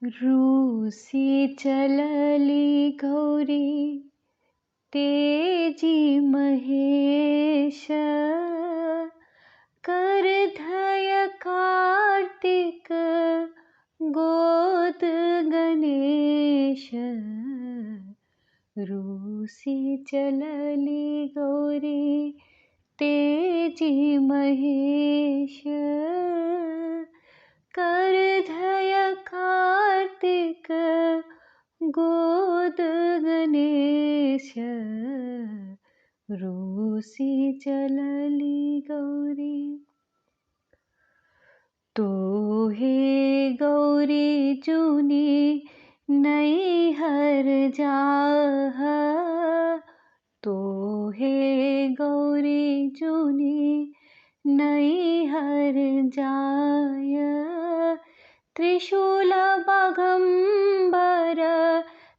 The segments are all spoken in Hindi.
रूसी चलली गौरी तेजी महेश करधय कार्तिक गोद गणेश। रूसी चलली गौरी तेजी महेश करधय कार्तिक गोद गणेश। रूसी चलली गौरी तो हे गौरी जूनी नैहर जाह। तो हे गौरी जूनी नैहर जाय। त्रिशूल बाघंबर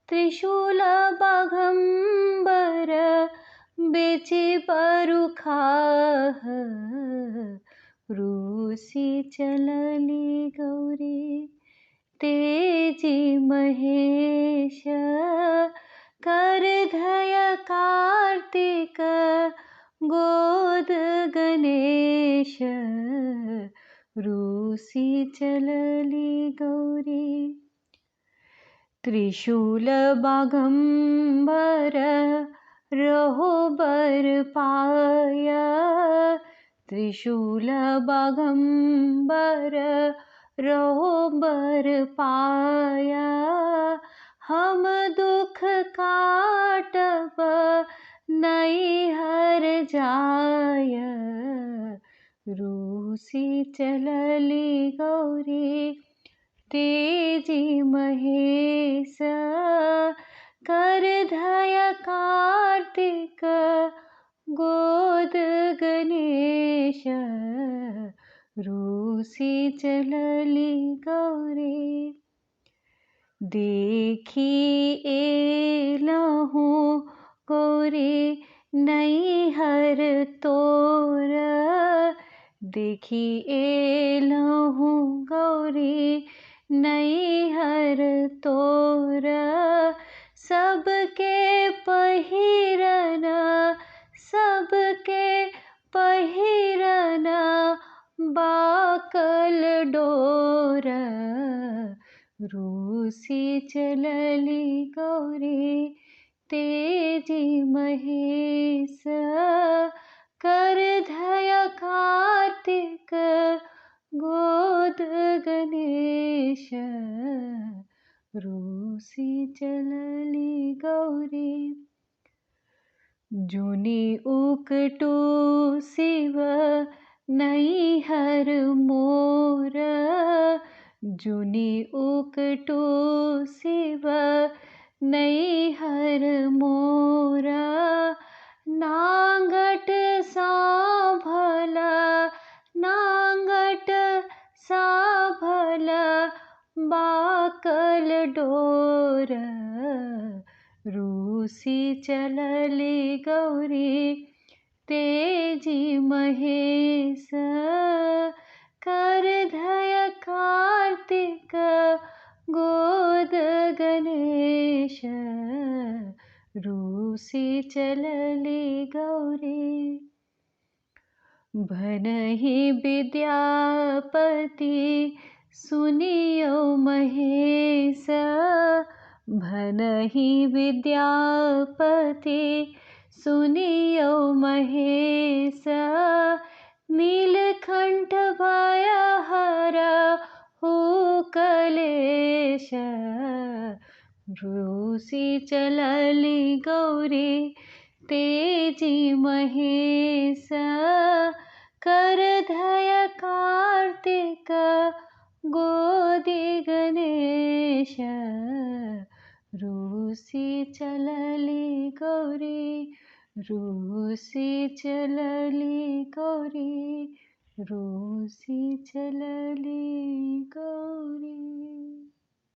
त्रिशूल बाघंबर बेची परुखाह। रूसी चलली गौरी तेजी महेश करधय कार्तिक गोद गणेश। रूसी चलली गौरी त्रिशूल बाघंबर रहोबर पाय। त्रिशूल बाघंबर रहोबर पाय। हम दुख काटब नैहर जाय। रूसी चलली गौरी तेजी महेश करधय कार्तिक गोद गणेश। रूसी चलली गौरी देखी एलहूँ गौरी नैहर तोर। देखी एलहूँ गौरी नैहर तोर। सबके पहिरन सबके पहिरन बाकल डोर। रूसी चलली गौरी तेजी महेश करधय कार्तिक गोद गणेश। रूसी चलली गौरी जूनी उकटू शिव नैहर मोर। जूनी उकटू शिव नैहर मोर। नांगट सांभल नांगट सांभल बाकल डोर। रूसी चलली गौरी तेजी महेश करधय कार्तिक गोद गणेश। रूसी चलली गौरी भनहि विद्यापति सुनियो महेश। भनहि विद्यापति सुनियो महेश। नीलकंठ भय हरहु कलेश। रूसी चलली गौरी तेजी महेश करधय कार्तिक गोदी गणेश। रूसी चलली गौरी रूसी चलली गौरी रूसी चलली गौरी।